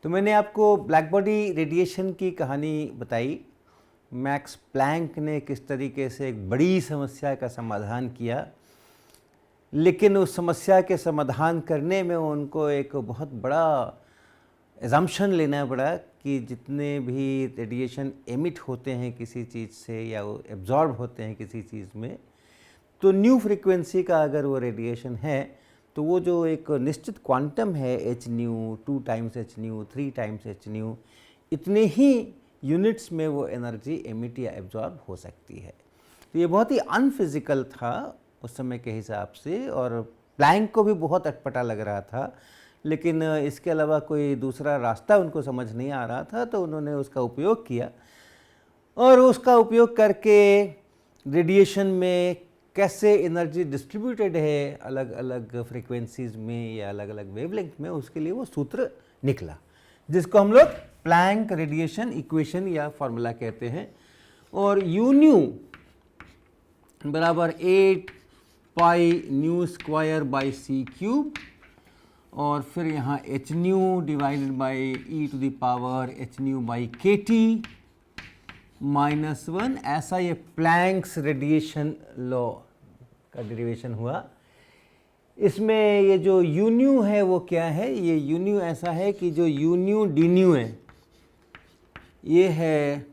तो मैंने आपको ब्लैक बॉडी रेडिएशन की कहानी बताई। मैक्स प्लैंक ने किस तरीके से एक बड़ी समस्या का समाधान किया, लेकिन उस समस्या के समाधान करने में उनको एक बहुत बड़ा एजम्पशन लेना पड़ा कि जितने भी रेडिएशन एमिट होते हैं किसी चीज़ से या वो एब्जॉर्ब होते हैं किसी चीज़ में, तो न्यू फ्रीक्वेंसी का अगर वो रेडिएशन है तो वो जो एक निश्चित क्वांटम है H new, 2 times H new, 3 times H new, इतने ही यूनिट्स में वो एनर्जी एमिट या एब्जॉर्ब हो सकती है। तो ये बहुत ही अनफिजिकल था उस समय के हिसाब से, और प्लैंक को भी बहुत अटपटा लग रहा था, लेकिन इसके अलावा कोई दूसरा रास्ता उनको समझ नहीं आ रहा था, तो उन्होंने उसका उपयोग किया। और उसका उपयोग करके रेडिएशन में कैसे एनर्जी डिस्ट्रीब्यूटेड है अलग अलग फ्रीक्वेंसीज में या अलग अलग वेवलेंथ में, उसके लिए वो सूत्र निकला जिसको हम लोग प्लैंक रेडिएशन इक्वेशन या फॉर्मूला कहते हैं। और यू न्यू बराबर 8 pi nu square by c cube, और फिर यहाँ h nu divided by e to the power h nu by k T -1, ऐसा ये प्लैंक्स रेडिएशन लॉ का डेरिवेशन हुआ। इसमें ये जो यू न्यू है वो क्या है, ये यू न्यू ऐसा है कि जो यू न्यू डी न्यू है ये है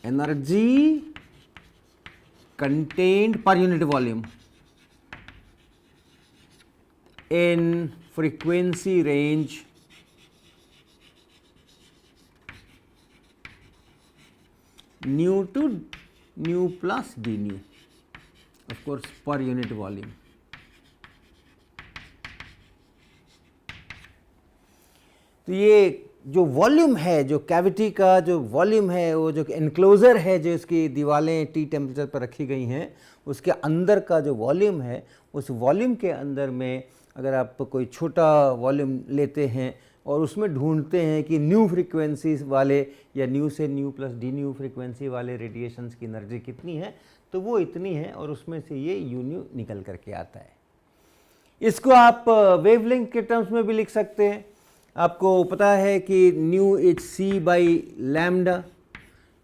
energy contained per unit volume in frequency range nu to nu plus d nu, of course per unit volume. तो ये जो वॉल्यूम है, जो कैविटी का जो वॉल्यूम है, वो जो एनक्लोजर है जो इसकी दीवारें टी टेम्परेचर पर रखी गई हैं, उसके अंदर का जो वॉल्यूम है, उस वॉल्यूम के अंदर में अगर आप कोई छोटा वॉल्यूम लेते हैं और उसमें ढूंढते हैं कि न्यू फ्रीक्वेंसीज वाले या न्यू से new plus d new frequency वाले रेडिएशंस की एनर्जी कितनी है, तो वो इतनी है, और उसमें से ये यू न्यू निकल करके आता है। इसको आप वेवलेंथ के टर्म्स में भी लिख सकते हैं। आपको पता है कि nu is c by lambda,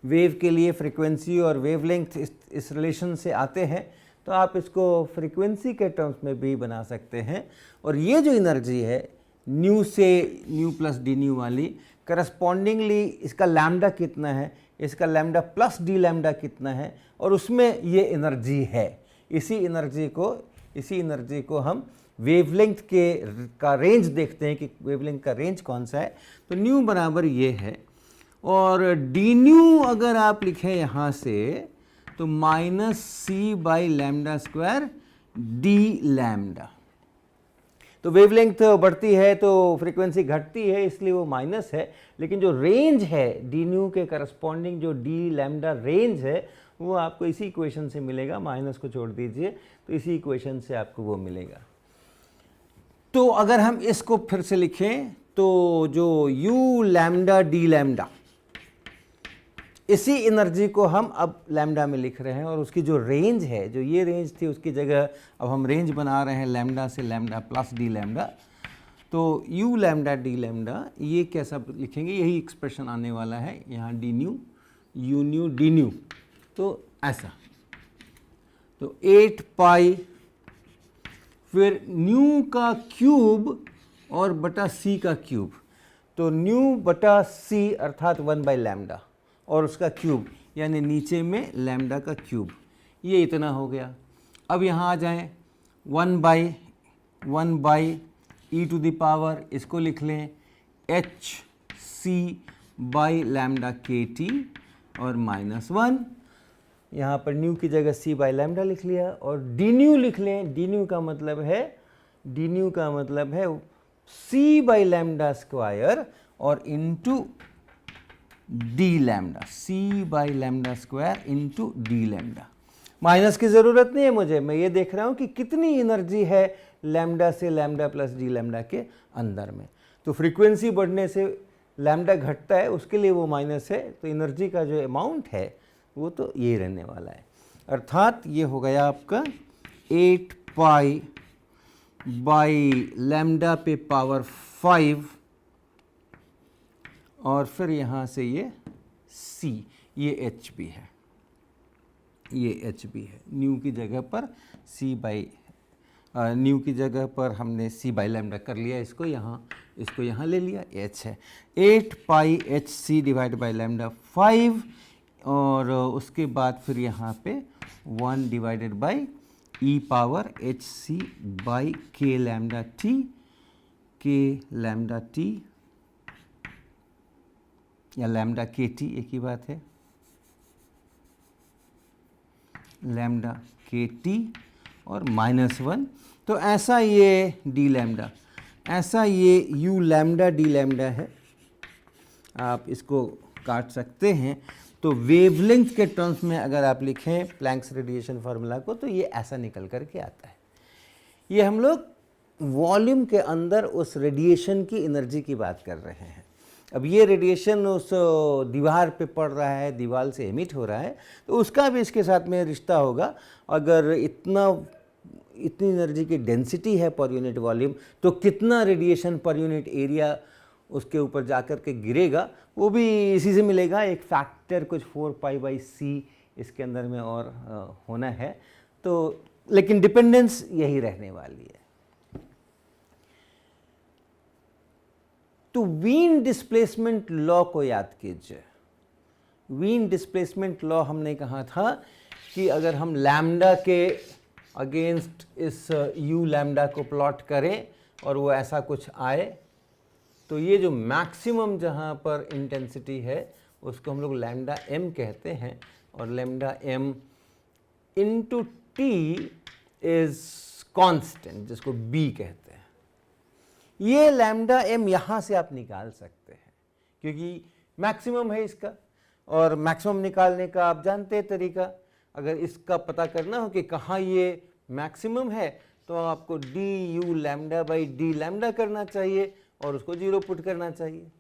wave के लिए फ्रीक्वेंसी और वेवलेंथ इस रिलेशन से आते हैं, तो आप इसको फ्रीक्वेंसी के टर्म्स में भी बना सकते हैं। और ये जो एनर्जी है न्यू से न्यू प्लस डी न्यू वाली, करस्पॉन्डिंगली इसका लैम्डा कितना है, इसका लैम्डा प्लस डी लैम्डा कितना है, और उसमें ये एनर्जी है। इसी एनर्जी को हम वेवलेंथ का रेंज देखते हैं कि वेवलेंथ का रेंज कौन सा है, तो न्यू बराबर ये है। और डी न्यू अगर आप लिखें यहाँ से तो -c by lambda square D lambda. तो वेवलेंथ बढ़ती है तो फ्रीक्वेंसी घटती है, इसलिए वो माइनस है, लेकिन जो रेंज है डी न्यू के करस्पॉन्डिंग जो डी लैम्डा रेंज है वो आपको इसी इक्वेशन से मिलेगा, माइनस को छोड़ दीजिए, तो इसी इक्वेशन से आपको वो मिलेगा। तो अगर हम इसको फिर से लिखें तो जो u लैम्डा डी लैम्डा, इसी एनर्जी को हम अब लैम्डा में लिख रहे हैं, और उसकी जो रेंज है, जो ये रेंज थी उसकी जगह अब हम रेंज बना रहे हैं लैम्डा से लैम्डा प्लस डी लैम्डा। तो u लैम्डा डी लैम्डा ये कैसा लिखेंगे, यही एक्सप्रेशन आने वाला है यहाँ, D new you new D new, तो ऐसा। तो 8 पाई फिर न्यू का क्यूब और बटा सी का क्यूब, तो न्यू बटा सी अर्थात 1 बाई लैम्डा और उसका क्यूब, यानी नीचे में लैम्डा का क्यूब, ये इतना हो गया। अब यहाँ आ जाएं 1 by e to the power, इसको लिख लें एच सी बाई लैम्डा के टी और -1, यहाँ पर न्यू की जगह सी बाई लैम्डा लिख लिया, और डी न्यू लिख लें। डी न्यू का मतलब है सी बाई लैम्डा स्क्वायर और into d lambda, c by lambda square into d lambda. Minus की ज़रूरत नहीं है मुझे, मैं ये देख रहा हूँ कि कितनी एनर्जी है लैम्डा से लैम्डा प्लस डी लैम्डा के अंदर में। तो फ्रीक्वेंसी बढ़ने से लैम्डा घटता है, उसके लिए वो माइनस है, तो एनर्जी का जो अमाउंट है वो तो ये रहने वाला है। अर्थात ये हो गया आपका 8 पाई बाई लैम्डा पे पावर 5 और फिर यहाँ से ये C, ये एच भी है, ये एच भी है। न्यू की जगह पर C बाई न्यू की जगह पर हमने C बाई लैम्डा कर लिया, इसको यहाँ ले लिया, एच है 8 pi H C divide by lambda 5, और उसके बाद फिर यहाँ पे 1 divided by E power H C by K lambda T या लैम्डा के टी, एक ही बात है, लैम्डा के टी और -1। तो ऐसा ये डी लैम्डा, ऐसा ये यू लैम्डा डी लैम्डा है, आप इसको काट सकते हैं। तो वेवलेंथ के टर्म्स में अगर आप लिखें प्लैंक्स रेडिएशन फार्मूला को, तो ये ऐसा निकल कर के आता है। ये हम लोग वॉल्यूम के अंदर उस रेडिएशन की एनर्जी की बात कर रहे हैं। अब ये रेडिएशन उस दीवार पे पड़ रहा है, दीवार से एमिट हो रहा है, तो उसका भी इसके साथ में रिश्ता होगा। अगर इतनी एनर्जी की डेंसिटी है पर यूनिट वॉल्यूम, तो कितना रेडिएशन पर यूनिट एरिया उसके ऊपर जाकर के गिरेगा, वो भी इसी से मिलेगा। एक फैक्टर कुछ 4 पाई बाई सी इसके अंदर में और होना है। तो लेकिन डिपेंडेंस यही रहने वाली है। तो वीन डिस्प्लेसमेंट लॉ को याद कीजिए। वीन डिस्प्लेसमेंट लॉ हमने कहा था कि अगर हम लैम्डा के अगेंस्ट इस यू लैम्डा को प्लॉट करें और वो ऐसा कुछ आए, तो ये जो मैक्सिमम जहाँ पर इंटेंसिटी है उसको हम लोग लैम्डा एम कहते हैं, और lambda m into T is constant, जिसको बी कहते हैं। ये लैम्डा एम यहाँ से आप निकाल सकते हैं क्योंकि मैक्सिमम है इसका, और मैक्सिमम निकालने का आप जानते हैं तरीका। अगर इसका पता करना हो कि कहाँ ये मैक्सिमम है, तो आपको D you lambda by D lambda करना चाहिए और उसको 0 पुट करना चाहिए।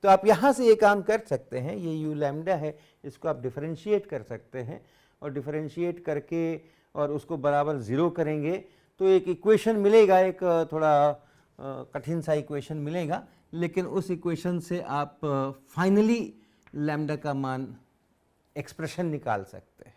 तो आप यहाँ से ये काम कर सकते हैं। ये यू लैम्डा है, इसको आप डिफरेंशिएट कर सकते हैं, और डिफरेंशिएट करके और उसको बराबर 0 करेंगे तो एक इक्वेशन मिलेगा, एक थोड़ा कठिन सा इक्वेशन मिलेगा, लेकिन उस इक्वेशन से आप फाइनली लैम्डा का मान एक्सप्रेशन निकाल सकते हैं।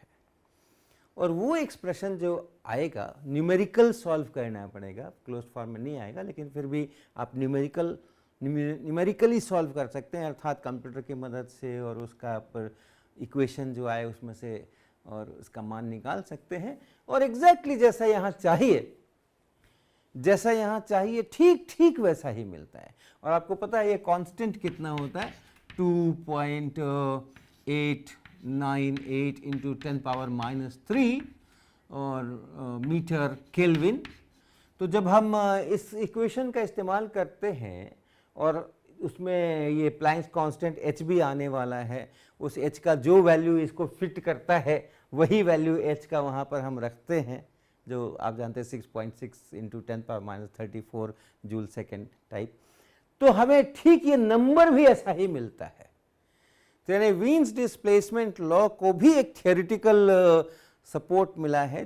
और वो एक्सप्रेशन जो आएगा, न्यूमेरिकल सॉल्व करना पड़ेगा, क्लोज्ड फॉर्म में नहीं आएगा, लेकिन फिर भी आप न्यूमेरिकली सॉल्व कर सकते हैं, अर्थात कंप्यूटर की मदद से, और उसका पर इक्वेशन जो आए उसमें से और उसका मान निकाल सकते हैं। और एग्जैक्टली जैसा यहाँ चाहिए ठीक वैसा ही मिलता है। और आपको पता है ये कांस्टेंट कितना होता है, 2.898 इंटू 10⁻³ और मीटर केल्विन। तो जब हम इस इक्वेशन का इस्तेमाल करते हैं और उसमें ये प्लैंक्स कांस्टेंट h भी आने वाला है, उस h का जो वैल्यू इसको फिट करता है वही वैल्यू h का वहाँ पर हम रखते हैं, जो आप जानते हैं 6.6 इंटू 10⁻34 जूल सेकेंड टाइप। तो हमें ठीक ये नंबर भी ऐसा ही मिलता है। तो यानी वीन्स डिस्प्लेसमेंट लॉ को भी एक थियोरिटिकल सपोर्ट मिला है।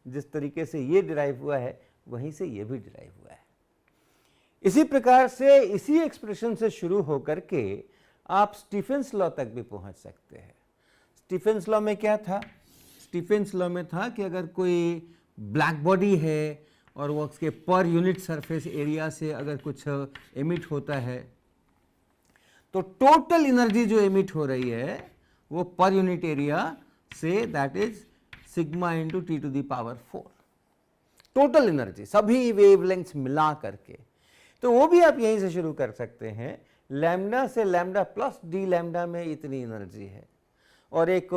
जिस तरीके से ये डिराइव हुआ है वहीं से ये भी डिराइव हुआ है। इसी प्रकार से इसी एक्सप्रेशन से शुरू होकर के आप स्टीफेंस लॉ तक भी पहुंच सकते हैं। स्टीफेंस लॉ में क्या था? स्टीफेंस लॉ में था कि अगर कोई ब्लैक बॉडी है और वो उसके पर यूनिट सरफेस एरिया से अगर कुछ एमिट होता है, तो टोटल एनर्जी जो एमिट हो रही है वो पर यूनिट एरिया से, that is sigma into T to the power 4, total energy सभी वेवलेंथ्स मिला करके। तो वो भी आप यहीं से शुरू कर सकते हैं, लैम्डा से लैम्डा प्लस डी लैम्डा में इतनी एनर्जी है, और एक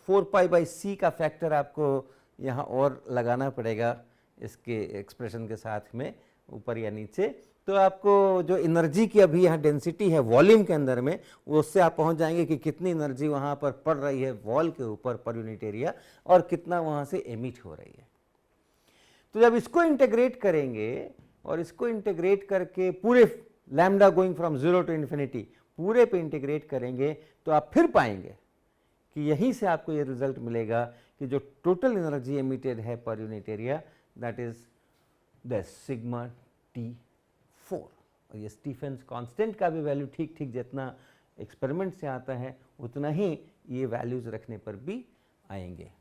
4 पाई बाई सी का फैक्टर आपको यहाँ और लगाना पड़ेगा इसके एक्सप्रेशन के साथ में, ऊपर या नीचे। तो आपको जो एनर्जी की अभी यहाँ डेंसिटी है वॉल्यूम के अंदर में, उससे आप पहुँच जाएंगे कि कितनी एनर्जी वहाँ पर पड़ रही है वॉल के ऊपर पर यूनिट एरिया, और कितना वहाँ से एमिट हो रही है। तो जब इसको इंटीग्रेट करेंगे और इसको इंटीग्रेट करके पूरे lambda going from 0 to infinity पूरे पे इंटीग्रेट करेंगे, तो आप फिर पाएंगे कि यहीं से आपको ये रिजल्ट मिलेगा कि जो टोटल एनर्जी एमिटेड है पर unit area, that is the sigma T4, और ये स्टीफेंस कांस्टेंट का भी वैल्यू ठीक ठीक जितना एक्सपेरिमेंट से आता है उतना ही ये वैल्यूज रखने पर भी आएंगे।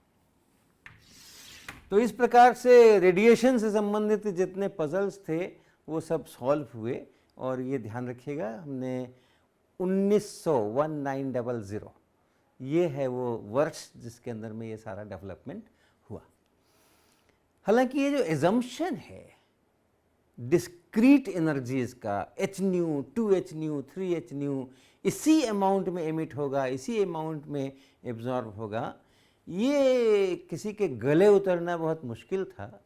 तो इस प्रकार से रेडिएशन से संबंधित जितने पजल्स थे वो सब सॉल्व हुए। और ये ध्यान रखिएगा, हमने 1900 ये है वो वर्ष जिसके अंदर में ये सारा डेवलपमेंट हुआ। हालांकि ये जो एजम्पशन है डिस्क्रीट एनर्जीज का h new 2h new 3h new इसी अमाउंट में एमिट होगा, इसी अमाउंट में एब्जॉर्ब होगा, ये किसी के गले उतरना बहुत मुश्किल था,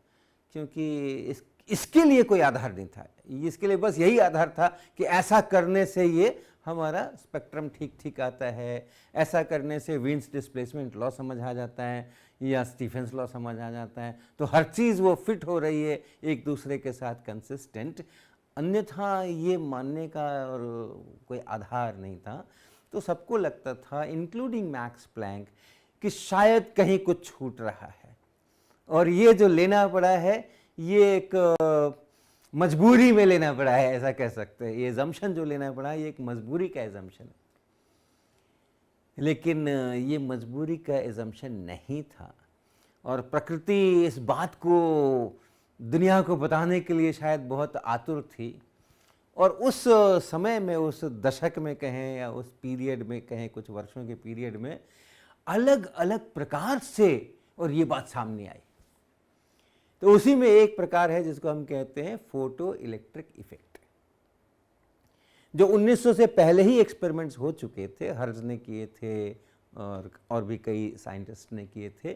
क्योंकि इसके लिए कोई आधार नहीं था। इसके लिए बस यही आधार था कि ऐसा करने से ये हमारा स्पेक्ट्रम ठीक ठीक आता है, ऐसा करने से वीन्स डिस्प्लेसमेंट लॉ समझ आ जाता है या स्टीफेंस लॉ समझ आ जाता है, तो हर चीज़ वो फिट हो रही है एक दूसरे के साथ कंसिस्टेंट, अन्यथा ये मानने का और कोई आधार नहीं था। तो सबको लगता था इंक्लूडिंग मैक्स प्लैंक कि शायद कहीं कुछ छूट रहा है, और ये जो लेना पड़ा है ये एक मजबूरी में लेना पड़ा है, ऐसा कह सकते हैं। ये एजम्पशन जो लेना पड़ा ये एक मजबूरी का एजम्पशन है, लेकिन ये मजबूरी का एजम्पशन नहीं था। और प्रकृति इस बात को दुनिया को बताने के लिए शायद बहुत आतुर थी, और उस समय में, उस दशक में कहें या उस पीरियड में कहें, कुछ वर्षों के पीरियड में अलग अलग प्रकार से और ये बात सामने आई। तो उसी में एक प्रकार है जिसको हम कहते हैं फोटो इलेक्ट्रिक इफेक्ट, जो 1900 से पहले ही एक्सपेरिमेंट्स हो चुके थे, हर्ज ने किए थे और भी कई साइंटिस्ट ने किए थे।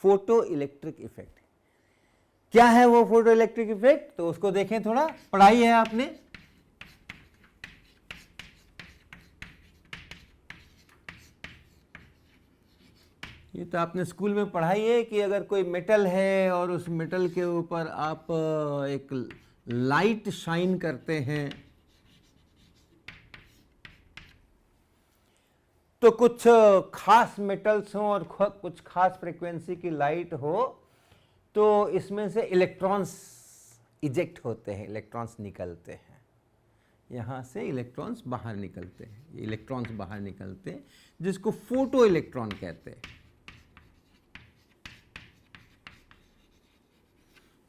फोटो इलेक्ट्रिक इफेक्ट क्या है वो फोटो इलेक्ट्रिक इफेक्ट, तो उसको देखें, थोड़ा पढ़ाई है आपने। ये तो आपने स्कूल में पढ़ाई है कि अगर कोई मेटल है और उस मेटल के ऊपर आप एक लाइट शाइन करते हैं तो कुछ खास मेटल्स हों और कुछ खास फ्रीक्वेंसी की लाइट हो, तो इसमें से इलेक्ट्रॉन्स इजेक्ट होते हैं, इलेक्ट्रॉन्स निकलते हैं, यहाँ से इलेक्ट्रॉन्स बाहर निकलते हैं, ये इलेक्ट्रॉन्स बाहर निकलते हैं जिसको फोटो इलेक्ट्रॉन कहते हैं।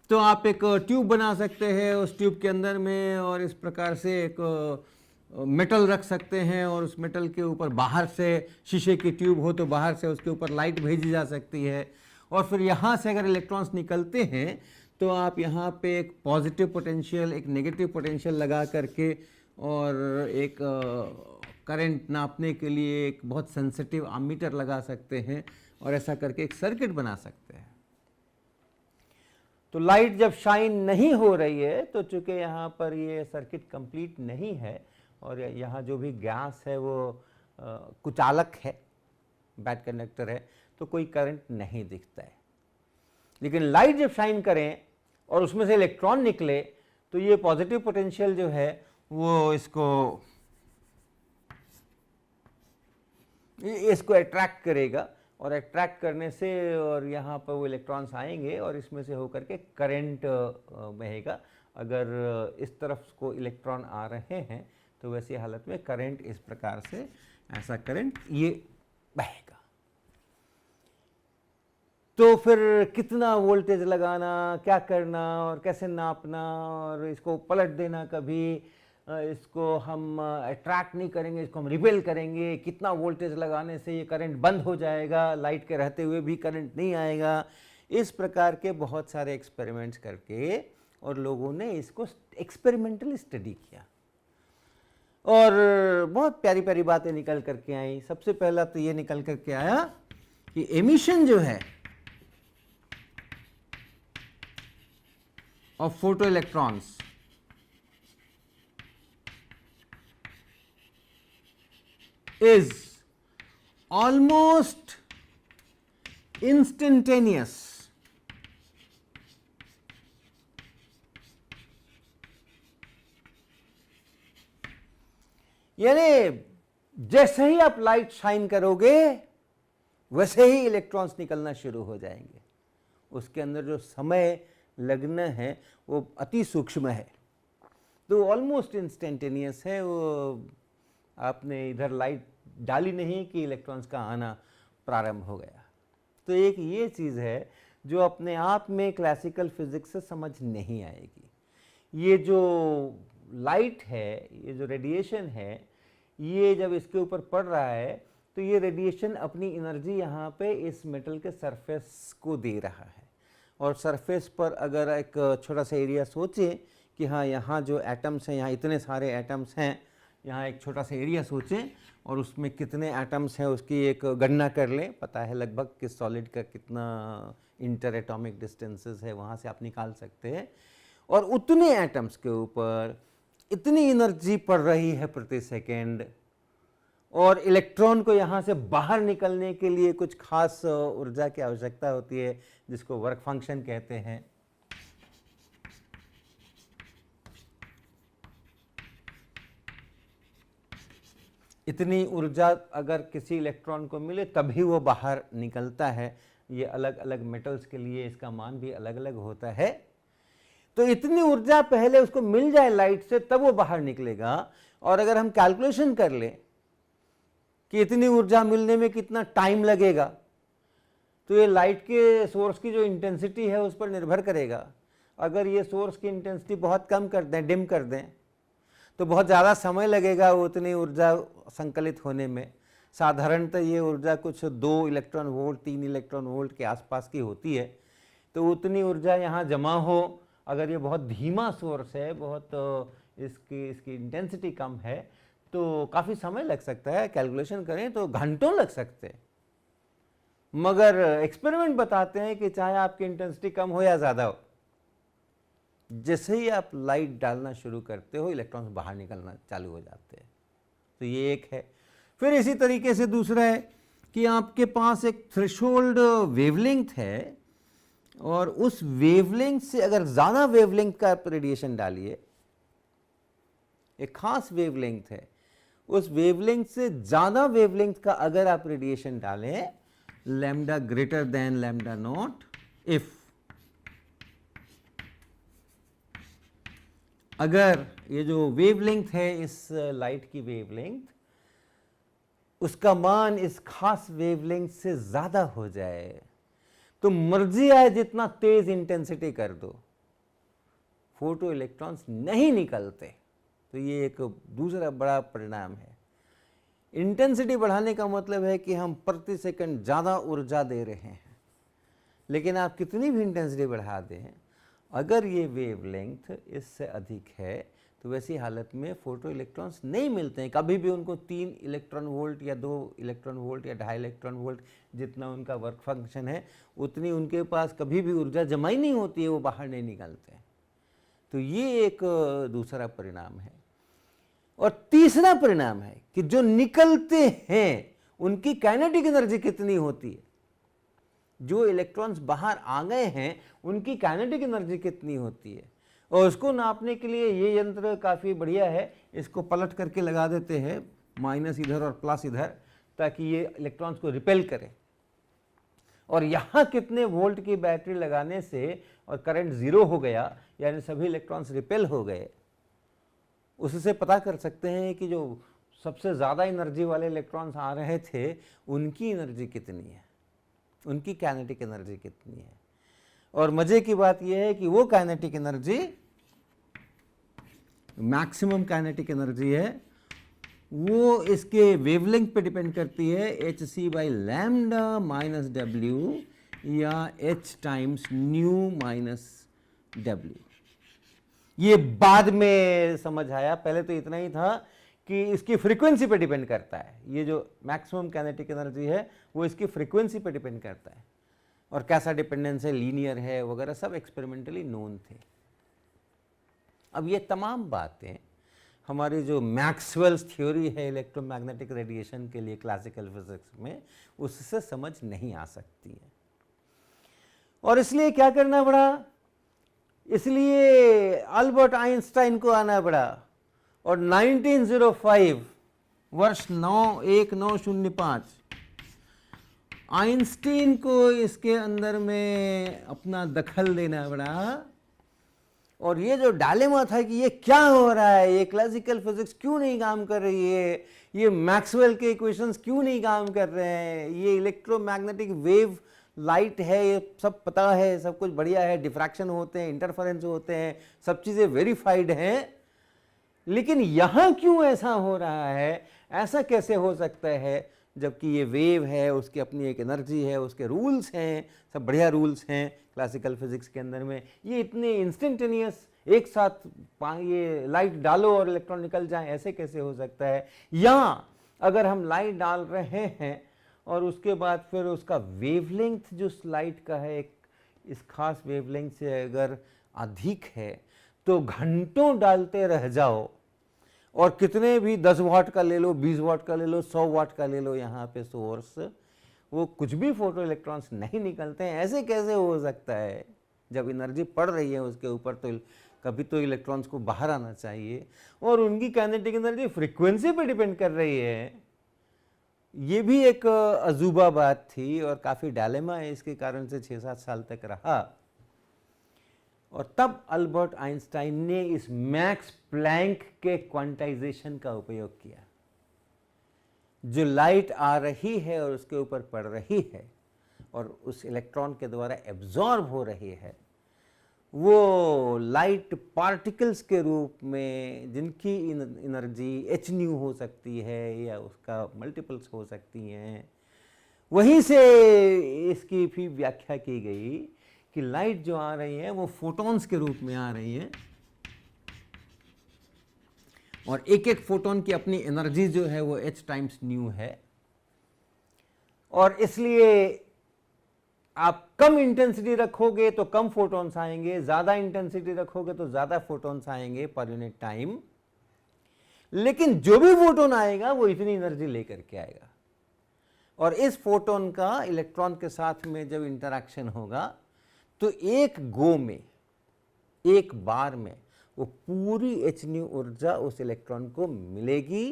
तो आप एक ट्यूब बना सकते हैं उस ट्यूब के अंदर में, और इस प्रकार से एक मेटल रख सकते हैं, और उस मेटल के ऊपर बाहर से शीशे की ट्यूब हो तो बाहर से उसके ऊपर लाइट भेजी जा सकती है, और फिर यहाँ से अगर इलेक्ट्रॉन्स निकलते हैं तो आप यहाँ पे एक पॉजिटिव पोटेंशियल, एक नेगेटिव पोटेंशियल लगा करके और एक करंट नापने के लिए एक बहुत सेंसिटिव अमीटर लगा सकते हैं, और ऐसा करके एक सर्किट बना सकते हैं। तो लाइट जब शाइन नहीं हो रही है तो चूंकि यहाँ पर ये सर्किट कंप्लीट नहीं है, और यहाँ जो भी गैस है वो कुचालक है, बैड कंडक्टर है, तो कोई करंट नहीं दिखता है। लेकिन लाइट जब शाइन करें और उसमें से इलेक्ट्रॉन निकले तो ये पॉजिटिव पोटेंशियल जो है वो इसको अट्रैक्ट करेगा, और अट्रैक्ट करने से और यहाँ पर वो इलेक्ट्रॉन्स आएंगे और इसमें से होकर के करंट बहेगा। अगर इस तरफ को इलेक्ट्रॉन आ रहे हैं तो वैसी हालत में करंट इस प्रकार से, ऐसा करंट ये बहेगा। तो फिर कितना वोल्टेज लगाना, क्या करना और कैसे नापना, और इसको पलट देना, कभी इसको हम अट्रैक्ट नहीं करेंगे, इसको हम रिपेल करेंगे, कितना वोल्टेज लगाने से ये करंट बंद हो जाएगा, लाइट के रहते हुए भी करंट नहीं आएगा। इस प्रकार के बहुत सारे एक्सपेरिमेंट्स करके और लोगों ने इसको एक्सपेरिमेंटल स्टडी किया, और बहुत प्यारी प्यारी बातें निकल करके आई। सबसे पहला तो ये निकल करके आया कि एमिशन जो है of photo electrons is almost instantaneous, यानी जैसे ही आप लाइट शाइन करोगे वैसे ही इलेक्ट्रॉन्स निकलना शुरू हो जाएंगे। उसके अंदर जो समय लगना है वो अति सूक्ष्म है, तो ऑलमोस्ट इंस्टेंटेनियस है, वो आपने इधर लाइट डाली नहीं कि इलेक्ट्रॉन्स का आना प्रारंभ हो गया। तो एक ये चीज़ है जो अपने आप में क्लासिकल फिजिक्स से समझ नहीं आएगी। ये जो लाइट है, ये जो रेडिएशन है, ये जब इसके ऊपर पड़ रहा है तो ये रेडिएशन अपनी एनर्जी यहाँ पे इस मेटल के सरफेस को दे रहा है। और सरफेस पर अगर एक छोटा सा एरिया सोचें कि हाँ यहाँ जो एटम्स हैं, यहाँ इतने सारे एटम्स हैं, यहाँ एक छोटा सा एरिया सोचें और उसमें कितने एटम्स हैं उसकी एक गणना कर लें, पता है लगभग कि सॉलिड का कितना इंटर एटॉमिक डिस्टेंसेस है, वहाँ से आप निकाल सकते हैं। और उतने एटम्स के ऊपर इतनी एनर्जी पड़ रही है प्रति सेकेंड, और इलेक्ट्रॉन को यहाँ से बाहर निकलने के लिए कुछ खास ऊर्जा की आवश्यकता होती है जिसको वर्क फंक्शन कहते हैं। इतनी ऊर्जा अगर किसी इलेक्ट्रॉन को मिले तभी वो बाहर निकलता है। ये अलग अलग मेटल्स के लिए इसका मान भी अलग अलग होता है। तो इतनी ऊर्जा पहले उसको मिल जाए लाइट से तब वो बाहर निकलेगा। और अगर हम कैलकुलेशन कर लें कि इतनी ऊर्जा मिलने में कितना टाइम लगेगा, तो ये लाइट के सोर्स की जो इंटेंसिटी है उस पर निर्भर करेगा। अगर ये सोर्स की इंटेंसिटी बहुत कम कर दें, डिम कर दें, तो बहुत ज़्यादा समय लगेगा उतनी ऊर्जा संकलित होने में। साधारणतः ये ऊर्जा कुछ 2 इलेक्ट्रॉन वोल्ट 3 इलेक्ट्रॉन वोल्ट के आसपास की होती है। तो उतनी ऊर्जा यहाँ जमा हो, अगर ये बहुत धीमा सोर्स है, बहुत इसकी इंटेंसिटी कम है, तो काफ़ी समय लग सकता है। कैलकुलेशन करें तो घंटों लग सकते हैं। मगर एक्सपेरिमेंट बताते हैं कि चाहे आपकी इंटेंसिटी कम हो या ज़्यादा हो, जैसे ही आप लाइट डालना शुरू करते हो इलेक्ट्रॉन्स बाहर निकलना चालू हो जाते हैं। तो ये एक है। फिर इसी तरीके से दूसरा है कि आपके पास एक थ्रेशोल्ड वेवलेंथ है, और उस वेवलेंथ से अगर ज़्यादा वेवलेंथ का आप रेडिएशन डालिए, एक खास वेवलेंथ है, उस वेवलेंथ से ज़्यादा वेवलेंथ का अगर आप रेडिएशन डालें, lambda greater than lambda naught, if अगर ये जो वेवलेंथ है इस लाइट की वेवलेंथ, उसका मान इस खास वेवलेंथ से ज़्यादा हो जाए, तो मर्जी आए जितना तेज इंटेंसिटी कर दो, फोटो इलेक्ट्रॉन्स नहीं निकलते। तो ये एक दूसरा बड़ा परिणाम है। इंटेंसिटी बढ़ाने का मतलब है कि हम प्रति सेकंड ज़्यादा ऊर्जा दे रहे हैं, लेकिन आप कितनी भी इंटेंसिटी बढ़ा दें, अगर ये वेवलेंथ इससे अधिक है तो वैसी हालत में फोटो इलेक्ट्रॉन्स नहीं मिलते हैं। कभी भी उनको 3 इलेक्ट्रॉन वोल्ट या 2 इलेक्ट्रॉन वोल्ट या 2.5 इलेक्ट्रॉन वोल्ट जितना उनका वर्क फंक्शन है, उतनी उनके पास कभी भी ऊर्जा जमा ही नहीं होती है, वो बाहर नहीं निकलते। तो ये एक दूसरा परिणाम है। और तीसरा परिणाम है कि जो निकलते हैं उनकी काइनेटिक एनर्जी कितनी होती है। जो इलेक्ट्रॉन्स बाहर आ गए हैं उनकी काइनेटिक एनर्जी कितनी होती है, और उसको नापने के लिए ये यंत्र काफ़ी बढ़िया है। इसको पलट करके लगा देते हैं, माइनस इधर और प्लस इधर, ताकि ये इलेक्ट्रॉन्स को रिपेल करे। और यहाँ कितने वोल्ट की बैटरी लगाने से और करंट 0 हो गया, यानी सभी इलेक्ट्रॉन्स रिपेल हो गए, उससे पता कर सकते हैं कि जो सबसे ज़्यादा एनर्जी वाले इलेक्ट्रॉन्स आ रहे थे उनकी एनर्जी कितनी है, उनकी काइनेटिक एनर्जी कितनी है। और मज़े की बात यह है कि वो kinetic energy, maximum kinetic energy है, वो इसके वेवलेंथ पे डिपेंड करती है, hc by lambda minus W या h times new minus W. ये बाद में समझ आया, पहले तो इतना ही था कि इसकी फ्रीक्वेंसी पे डिपेंड करता है। ये जो मैक्सिमम काइनेटिक एनर्जी है वो इसकी फ्रीक्वेंसी पे डिपेंड करता है, और कैसा डिपेंडेंस है, लीनियर है वगैरह, सब एक्सपेरिमेंटली नोन थे। अब ये तमाम बातें हमारी जो मैक्सवेल्स थ्योरी है इलेक्ट्रोमैग्नेटिक रेडिएशन के लिए क्लासिकल फिजिक्स में, उससे समझ नहीं आ सकती है। और इसलिए क्या करना पड़ा, इसलिए अल्बर्ट आइंस्टाइन को आना पड़ा, और 1905 वर्ष 1905 आइंस्टीन को इसके अंदर में अपना दखल देना पड़ा, और ये जो डायलेमा था कि ये क्या हो रहा है, ये क्लासिकल फिजिक्स क्यों नहीं काम कर रही है, ये मैक्सवेल के इक्वेशंस क्यों नहीं काम कर रहे हैं, ये इलेक्ट्रोमैग्नेटिक वेव लाइट है, ये सब पता है, सब कुछ बढ़िया है, डिफ्रैक्शन होते हैं, इंटरफेरेंस होते हैं, सब चीज़ें वेरीफाइड हैं, लेकिन यहाँ क्यों ऐसा हो रहा है, ऐसा कैसे हो सकता है, जबकि ये वेव है, उसकी अपनी एक एनर्जी है, उसके रूल्स हैं, सब बढ़िया रूल्स हैं क्लासिकल फिजिक्स के अंदर में, ये इतने इंस्टेंटेनियस एक साथ ये लाइट डालो और इलेक्ट्रॉन निकल जाए, ऐसे कैसे हो सकता है। या अगर हम लाइट डाल रहे हैं और उसके बाद फिर उसका वेवलेंथ जो लाइट का है, एक इस खास वेवलेंथ से अगर अधिक है तो घंटों डालते रह जाओ और कितने भी 10 वाट का ले लो, 20 वाट का ले लो, 100 वाट का ले लो यहाँ पे सोर्स, वो कुछ भी फोटो इलेक्ट्रॉन्स नहीं निकलते हैं। ऐसे कैसे हो सकता है, जब एनर्जी पड़ रही है उसके ऊपर तो कभी तो इलेक्ट्रॉन्स को बाहर आना चाहिए, और उनकी काइनेटिक एनर्जी फ्रीक्वेंसी पे डिपेंड कर रही है। ये भी एक अजूबा बात थी और काफ़ी डायलेमा है, इसके कारण से 6-7 साल तक रहा। और तब अल्बर्ट आइंस्टाइन ने इस मैक्स प्लैंक के क्वांटाइजेशन का उपयोग किया। जो लाइट आ रही है और उसके ऊपर पड़ रही है और उस इलेक्ट्रॉन के द्वारा एब्जॉर्ब हो रही है, वो लाइट पार्टिकल्स के रूप में जिनकी एनर्जी h न्यू हो सकती है या उसका मल्टीपल्स हो सकती हैं, वहीं से इसकी भी व्याख्या की गई कि लाइट जो आ रही है वो फोटॉन्स के रूप में आ रही है और एक एक फोटोन की अपनी एनर्जी जो है वो h टाइम्स न्यू है, और इसलिए आप कम इंटेंसिटी रखोगे तो कम फोटॉन्स आएंगे, ज़्यादा इंटेंसिटी रखोगे तो ज़्यादा फोटॉन्स आएंगे पर यूनिट टाइम, लेकिन जो भी फोटोन आएगा वो इतनी एनर्जी लेकर के आएगा। और इस फोटोन का इलेक्ट्रॉन के साथ में जब इंटरैक्शन होगा तो एक गो में, एक बार में वो पूरी h न्यू ऊर्जा उस इलेक्ट्रॉन को मिलेगी।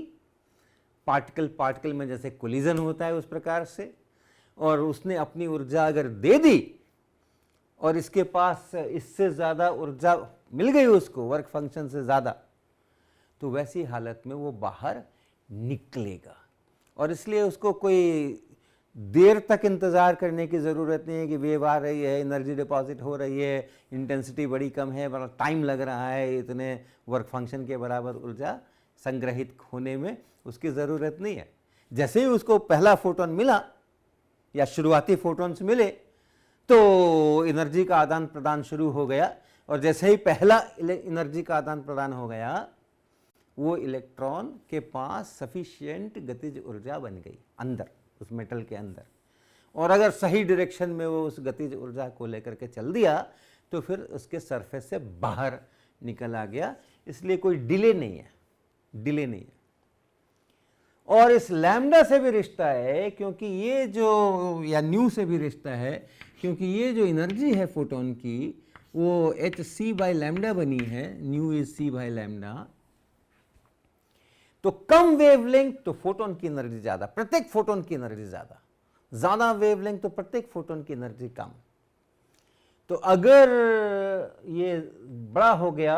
पार्टिकल पार्टिकल में जैसे कोलिजन होता है उस प्रकार से, और उसने अपनी ऊर्जा अगर दे दी और इसके पास इससे ज़्यादा ऊर्जा मिल गई उसको वर्क फंक्शन से ज़्यादा, तो वैसी हालत में वो बाहर निकलेगा। और इसलिए उसको कोई देर तक इंतज़ार करने की ज़रूरत नहीं है कि वेव आ रही है, एनर्जी डिपॉजिट हो रही है, इंटेंसिटी बड़ी कम है, बड़ा टाइम लग रहा है इतने वर्क फंक्शन के बराबर ऊर्जा संग्रहित होने में, उसकी ज़रूरत नहीं है। जैसे ही उसको पहला फोटोन मिला या शुरुआती फोटॉन्स मिले तो एनर्जी का आदान प्रदान शुरू हो गया, और जैसे ही पहला एनर्जी का आदान प्रदान हो गया वो इलेक्ट्रॉन के पास सफिशिएंट गतिज ऊर्जा बन गई अंदर उस मेटल के अंदर, और अगर सही डायरेक्शन में वो उस गतिज ऊर्जा को लेकर के चल दिया तो फिर उसके सरफेस से बाहर निकल आ गया। इसलिए कोई डिले नहीं है, डिले नहीं है। और इस लैम्डा से भी रिश्ता है, क्योंकि ये जो, या न्यू से भी रिश्ता है, क्योंकि ये जो एनर्जी है फोटोन की वो hc बाई लैम्डा बनी है, new is c by lambda. तो कम वेवलेंथ तो फोटोन की एनर्जी ज़्यादा, प्रत्येक फोटोन की एनर्जी ज़्यादा, ज़्यादा वेवलेंथ तो प्रत्येक फोटोन की एनर्जी कम। तो अगर ये बड़ा हो गया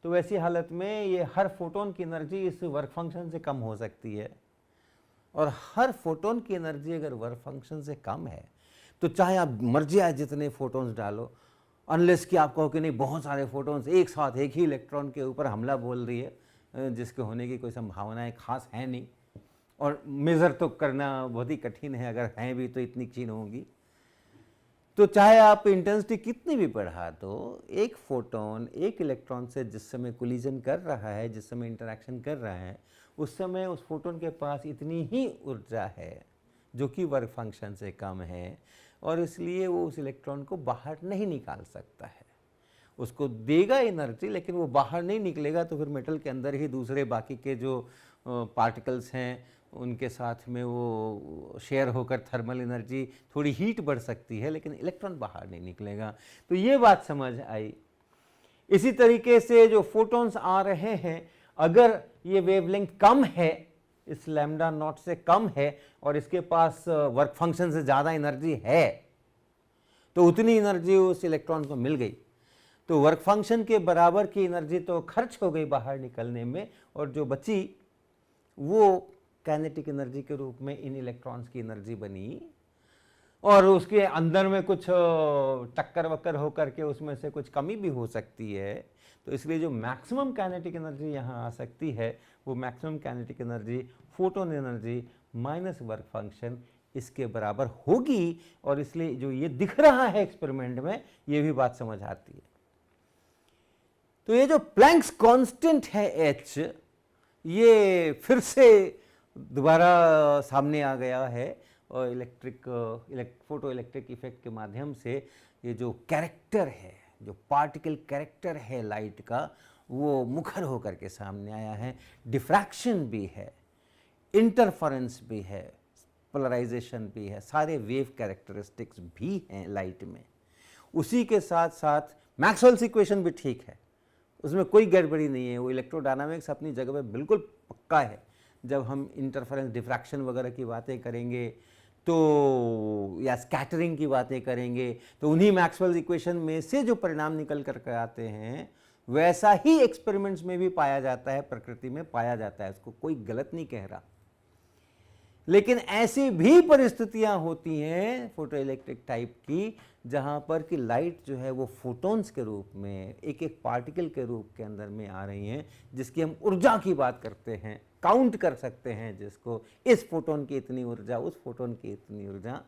तो वैसी हालत में ये हर फोटोन की एनर्जी इस वर्क फंक्शन से कम हो सकती है, और हर फोटोन की एनर्जी अगर वर्क फंक्शन से कम है तो चाहे आप मर्जी आए जितने फोटोन्स डालो, अनलेस कि आप कहो कि नहीं बहुत सारे फोटोन्स एक साथ एक ही इलेक्ट्रॉन के ऊपर हमला बोल रही है, जिसके होने की कोई संभावनाएं खास है नहीं, और मेज़र तो करना बहुत ही कठिन है, अगर हैं भी तो इतनी क्षीण होगी। तो चाहे आप इंटेंसिटी कितनी भी बढ़ा दो, एक फोटोन एक इलेक्ट्रॉन से जिस समय कोलिजन कर रहा है, जिस समय इंटरैक्शन कर रहा है, उस समय उस फोटोन के पास इतनी ही ऊर्जा है जो कि वर्क फंक्शन से कम है, और इसलिए वो उस इलेक्ट्रॉन को बाहर नहीं निकाल सकता है। उसको देगा एनर्जी लेकिन वो बाहर नहीं निकलेगा, तो फिर मेटल के अंदर ही दूसरे बाकी के जो पार्टिकल्स हैं उनके साथ में वो शेयर होकर थर्मल एनर्जी, थोड़ी हीट बढ़ सकती है, लेकिन इलेक्ट्रॉन बाहर नहीं निकलेगा। तो ये बात समझ आई। इसी तरीके से जो फोटॉन्स आ रहे हैं, अगर ये वेवलेंथ कम है, इस लैम्डा नॉट से कम है, और इसके पास वर्क फंक्शन से ज़्यादा एनर्जी है, तो उतनी एनर्जी उस इलेक्ट्रॉन को मिल गई, तो वर्क फंक्शन के बराबर की एनर्जी तो खर्च हो गई बाहर निकलने में, और जो बची वो काइनेटिक एनर्जी के रूप में इन इलेक्ट्रॉन्स की एनर्जी बनी, और उसके अंदर में कुछ टक्कर वक्कर होकर के उसमें से कुछ कमी भी हो सकती है। तो इसलिए जो मैक्सिमम काइनेटिक एनर्जी यहाँ आ सकती है वो maximum kinetic energy photon energy minus work function इसके बराबर होगी, और इसलिए जो ये दिख रहा है एक्सपेरिमेंट में ये भी बात समझ आती है। तो ये जो प्लैंक्स कांस्टेंट है h, ये फिर से दोबारा सामने आ गया है, और फोटो इलेक्ट्रिक इफेक्ट के माध्यम से ये जो कैरेक्टर है, जो पार्टिकल कैरेक्टर है लाइट का, वो मुखर होकर के सामने आया है। डिफ्रैक्शन भी है, इंटरफेरेंस भी है, पोलराइजेशन भी है, सारे वेव कैरेक्टरिस्टिक्स भी हैं लाइट में। उसी के साथ साथ मैक्सवेल्स इक्वेशन भी ठीक है, उसमें कोई गड़बड़ी नहीं है। वो इलेक्ट्रोडायनामिक्स अपनी जगह पे बिल्कुल पक्का है। जब हम इंटरफेरेंस डिफ्रैक्शन वगैरह की बातें करेंगे तो, या स्कैटरिंग की बातें करेंगे, तो उन्हीं मैक्सवेल्स इक्वेशन में से जो परिणाम निकल कर आते हैं वैसा ही एक्सपेरिमेंट्स में भी पाया जाता है, प्रकृति में पाया जाता है, उसको कोई गलत नहीं कह रहा। लेकिन ऐसी भी परिस्थितियां होती हैं फोटो इलेक्ट्रिक टाइप की, जहां पर कि लाइट जो है वो फोटॉन्स के रूप में एक एक पार्टिकल के रूप के अंदर में आ रही हैं, जिसकी हम ऊर्जा की बात करते हैं, काउंट कर सकते हैं जिसको, इस फोटोन की इतनी ऊर्जा, उस फोटोन की इतनी ऊर्जा,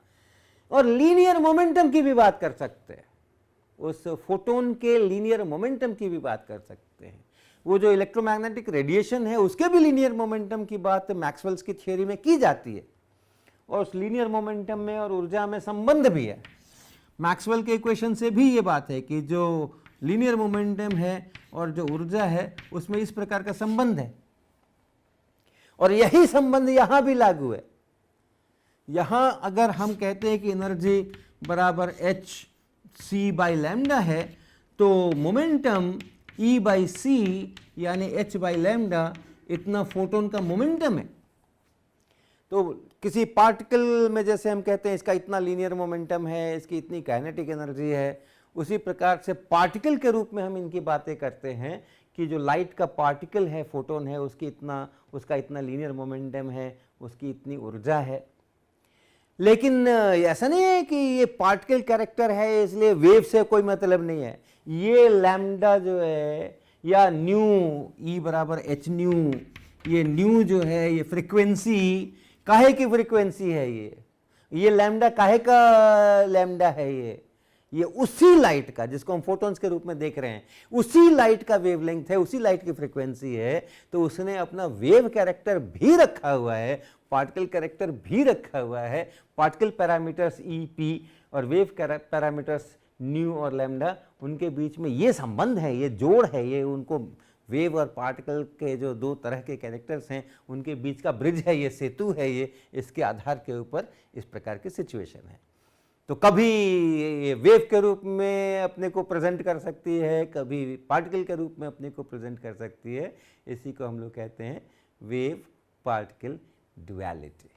और लीनियर मोमेंटम की भी बात कर सकते हैं, उस फोटोन के लीनियर मोमेंटम की भी बात कर सकते हैं। वो जो इलेक्ट्रोमैग्नेटिक रेडिएशन है उसके भी लीनियर मोमेंटम की बात मैक्सवेल्स की थ्योरी में की जाती है, और उस लीनियर मोमेंटम में और ऊर्जा में संबंध भी है। मैक्सवेल के इक्वेशन से भी ये बात है कि जो लीनियर मोमेंटम है और जो ऊर्जा है उसमें इस प्रकार का संबंध है, और यही संबंध यहां भी लागू है। यहां अगर हम कहते हैं कि एनर्जी बराबर एच सी बाई लैम्डा है, तो मोमेंटम E बाई सी यानी h बाई लैम्डा इतना फोटोन का मोमेंटम है। तो किसी पार्टिकल में जैसे हम कहते हैं इसका इतना लीनियर मोमेंटम है, इसकी इतनी काइनेटिक एनर्जी है, उसी प्रकार से पार्टिकल के रूप में हम इनकी बातें करते हैं कि जो लाइट का पार्टिकल है, फोटोन है, उसका इतना लीनियर मोमेंटम है, उसकी इतनी ऊर्जा है। लेकिन ऐसा नहीं है कि ये पार्टिकल कैरेक्टर है इसलिए वेव से कोई मतलब नहीं है। ये लैम्डा जो है या न्यू E बराबर एच न्यू, ये न्यू जो है ये फ्रीक्वेंसी, काहे की फ्रीक्वेंसी है, ये लैम्डा काहे का लैम्डा है, ये उसी लाइट का जिसको हम फोटॉन्स के रूप में देख रहे हैं, उसी लाइट का वेवलेंथ है, उसी लाइट की फ्रीक्वेंसी है। तो उसने अपना वेव कैरेक्टर भी रखा हुआ है, पार्टिकल कैरेक्टर भी रखा हुआ है। पार्टिकल पैरामीटर्स ई पी और वेव पैरामीटर्स न्यू और लैम्डा, उनके बीच में ये संबंध है, ये जोड़ है, ये उनको वेव और पार्टिकल के जो दो तरह के कैरेक्टर्स हैं उनके बीच का ब्रिज है, ये सेतु है, ये इसके आधार के ऊपर इस प्रकार की सिचुएशन है। तो कभी ये वेव के रूप में अपने को प्रेजेंट कर सकती है, कभी पार्टिकल के रूप में अपने को प्रेजेंट कर सकती है। इसी को हम लोग कहते हैं वेव पार्टिकल ड्युअलिटी।